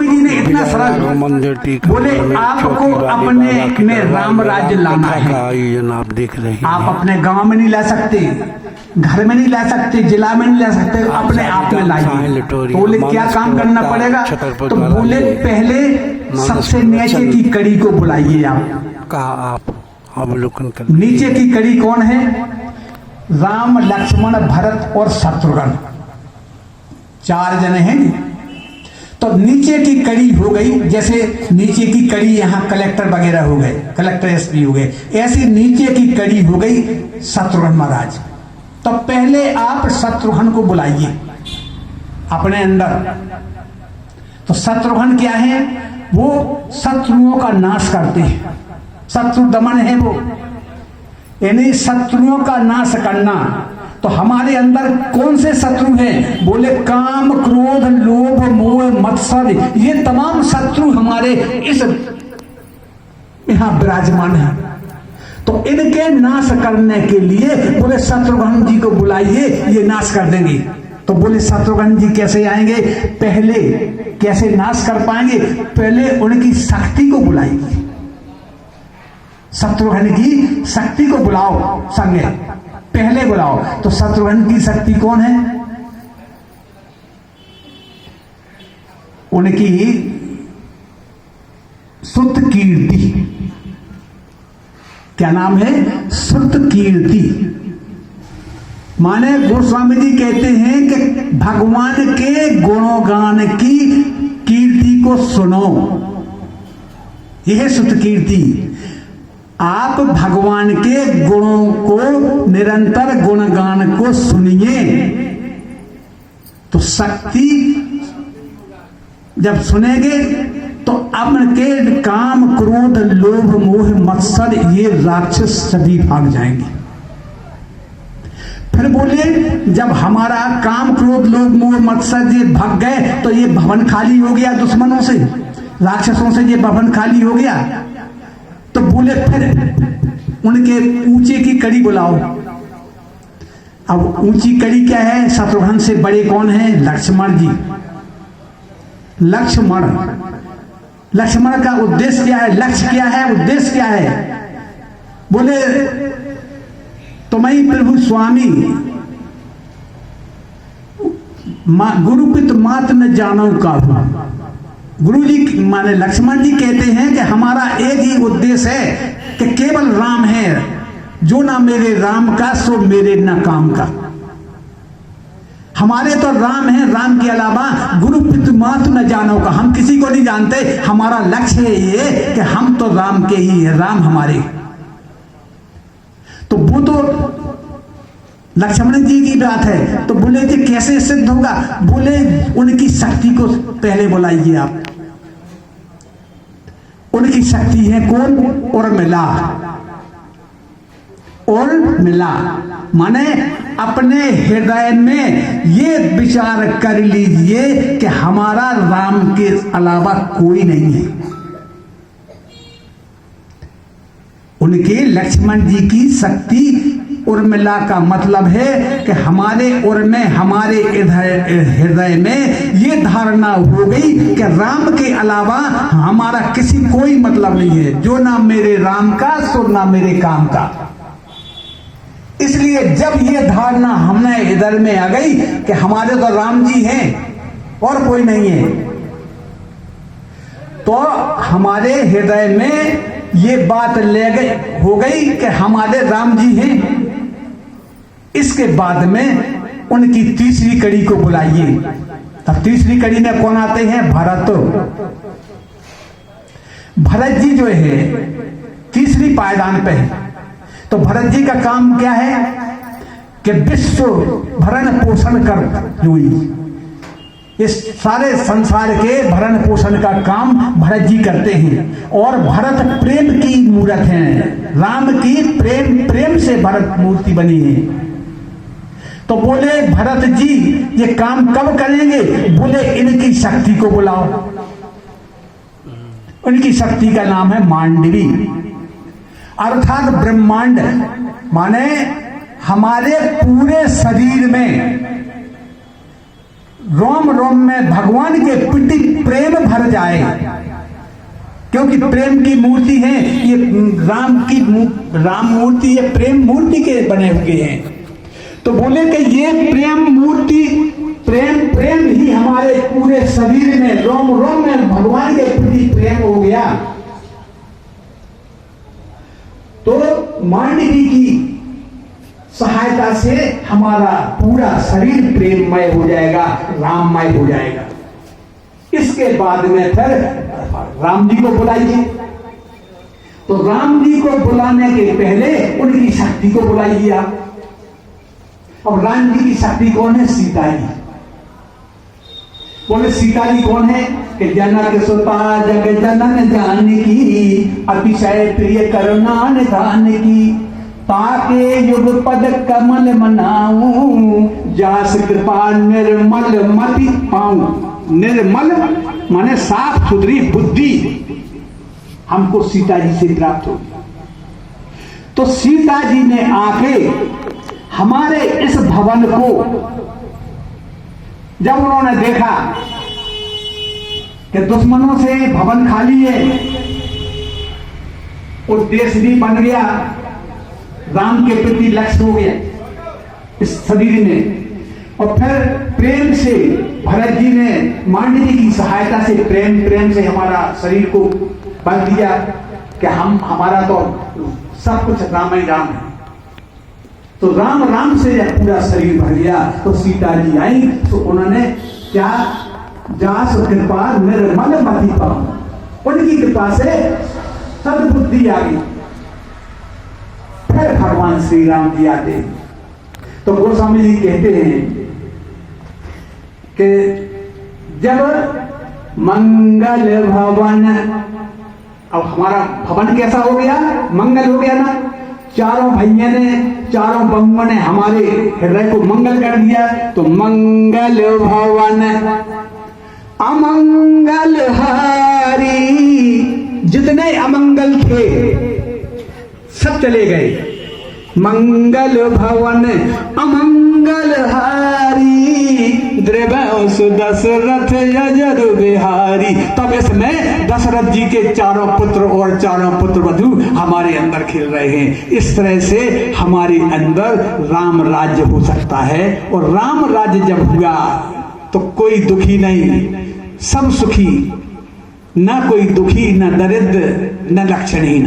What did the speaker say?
जी ने इतना सरल बोले, आपको अपने में राम राज्य लाना है। आप देख रहे हैं, आप अपने गांव में नहीं ला सकते, घर में नहीं ला सकते, जिला में नहीं ला सकते, अपने आप में लाइए। तो बोले क्या काम करना पड़ेगा? तो बोले पहले सबसे नीचे की कड़ी को बुलाइए। आप कहा आप अवलोकन कर। नीचे की कड़ी कौन है? राम, लक्ष्मण, भरत और शत्रुघ्न, 4 जने हैं। तो नीचे की कड़ी हो गई, जैसे नीचे की कड़ी यहाँ कलेक्टर वगैरह हो गए, कलेक्टर एसपी हो गए, ऐसी नीचे की कड़ी हो गई शत्रुघ्न महाराज। तो पहले आप शत्रुघ्न को बुलाइए अपने अंदर। तो शत्रुघ्न क्या है? वो शत्रुओं का नाश करते हैं, शत्रु दमन है वो, यानी शत्रुओं का नाश करना। तो हमारे अंदर कौन से शत्रु हैं? बोले काम, क्रोध, लोभ, मोह, मत्सर, ये तमाम शत्रु हमारे इस यहां विराजमान हैं। तो इनके नाश करने के लिए बोले शत्रुघ्न जी को बुलाइए, ये नाश कर देंगे। तो बोले शत्रुघ्न जी कैसे आएंगे? पहले कैसे नाश कर पाएंगे? पहले उनकी शक्ति को बुलाइए, शत्रुघ्न की शक्ति को बुलाओ, संगे पहले बुलाओ। तो शत्रुघ्न की शक्ति कौन है? उनकी सुत कीर्ति। क्या नाम है? सुत कीर्ति। माने गोस्वामी जी कहते हैं कि भगवान के गुणोगान की कीर्ति को सुनो, यह सुत कीर्ति। आप भगवान के गुणों को, निरंतर गुणगान को सुनिए। तो शक्ति जब सुनेंगे तो आपके काम, क्रोध, लोभ, मोह, मत्सर, ये राक्षस सभी भाग जाएंगे। फिर बोलिए जब हमारा काम, क्रोध, लोभ, मोह, मत्सर ये भाग गए तो ये भवन खाली हो गया, दुश्मनों से, राक्षसों से ये भवन खाली हो गया। तो बोले फिर उनके ऊंचे की कड़ी बुलाओ। अब ऊंची कड़ी क्या है? शत्रुघ्न से बड़े कौन है? लक्ष्मण जी। लक्ष्मण, लक्ष्मण का उद्देश्य क्या है? लक्ष्य क्या है? उद्देश्य क्या है? बोले तुम्हें प्रभु स्वामी गुरुपित मात न जानो का। गुरु जी माने लक्ष्मण जी कहते हैं कि हमारा एक ही उद्देश्य है कि केवल राम है, जो ना मेरे राम का सो मेरे ना काम का। हमारे तो राम है, राम के अलावा गुरु पितु मातु न जानो का, हम किसी को नहीं जानते। हमारा लक्ष्य है ये कि हम तो राम के ही है, राम हमारे। तो वो तो लक्ष्मण जी की बात है। तो बोले कि कैसे सिद्ध होगा? बोले उनकी शक्ति को पहले बुलाइए आप। उनकी शक्ति है कौन? उर्मिला। उर्मिला माने अपने हृदय में ये विचार कर लीजिए कि हमारा राम के अलावा कोई नहीं है। उनके लक्ष्मण जी की शक्ति उर्मिला का मतलब है कि हमारे हमारे हृदय में ये धारणा हो गई कि राम के अलावा हमारा किसी कोई मतलब नहीं है, जो ना मेरे राम का सो ना मेरे काम का। इसलिए जब ये धारणा हमने इधर में आ गई कि हमारे तो राम जी हैं और कोई नहीं है, तो हमारे हृदय में ये बात हो गई कि हमारे राम जी हैं। इसके बाद में उनकी तीसरी कड़ी को बुलाइए। अब तीसरी कड़ी में कौन आते हैं? भरत। भरत जी जो है तीसरी पायदान पे है। तो भरत जी का काम क्या है कि विश्व भरण पोषण कर हुई, इस सारे संसार के भरण पोषण का काम भरत जी करते हैं। और भरत प्रेम की मूर्त हैं, राम की प्रेम से भरत मूर्ति बनी है। तो बोले भरत जी ये काम कब करेंगे? बोले इनकी शक्ति को बुलाओ। उनकी शक्ति का नाम है मांडवी, अर्थात ब्रह्मांड। माने हमारे पूरे शरीर में रोम रोम में भगवान के प्रेम भर जाए, क्योंकि प्रेम की मूर्ति है ये, राम मूर्ति ये प्रेम मूर्ति के बने हुए हैं। तो बोले कि ये प्रेम मूर्ति, प्रेम ही हमारे पूरे शरीर में, रोम रोम में भगवान के प्रति प्रेम हो गया तो मांडवी की सहायता से हमारा पूरा शरीर प्रेममय हो जाएगा, राममय हो जाएगा। इसके बाद में फिर राम जी को बुलाइए। तो राम जी को बुलाने के पहले उनकी शक्ति को बुलाइए आप। अब राम जी की शक्ति कौन है? सीता जी। बोले सीता जी कौन है? कि जनक सुता जग जनन जानकी, अतिशय प्रिय करुणा निधान की, ताके युग पद कमल मनाऊं, जास कृपा निर्मल मति पाऊं। निर्मल माने साफ सुथरी बुद्धि हमको सीता जी से प्राप्त होगी। तो सीता जी ने आके हमारे इस भवन को जब उन्होंने देखा कि दुश्मनों से भवन खाली है, उद्देश्य भी बन गया, राम के प्रति लक्ष्य हो गया इस शरीर में, और फिर प्रेम से भरत जी ने मांडवी की सहायता से प्रेम से हमारा शरीर को बंध दिया कि हमारा तो सब कुछ राम ही राम है। तो राम से जब पूरा शरीर भर गया तो सीता जी आई तो उन्होंने क्या, जास कृपा निर्मल मति पाऊं, उनकी कृपा से सद्बुद्धि आ गई। फिर भगवान श्री राम जी आते। तो गोस्वामी जी कहते हैं कि जब मंगल भवन, अब हमारा भवन कैसा हो गया? मंगल हो गया ना। चारों भैया ने, चारों बंगों ने हमारे हृदय को मंगल कर दिया। तो मंगल भवन अमंगल हारी, जितने अमंगल थे सब चले गए। मंगल भवन अमंगल हारी, द्रवस दशरथ यजर बिहारी। तब इसमें दशरथ जी के चारों पुत्र और चारों पुत्र वधु हमारे अंदर खिल रहे हैं। इस तरह से हमारे अंदर राम राज्य हो सकता है। और राम राज्य जब हुआ तो कोई दुखी नहीं, सब सुखी, ना कोई दुखी, ना दरिद्र, न लक्षणहीन।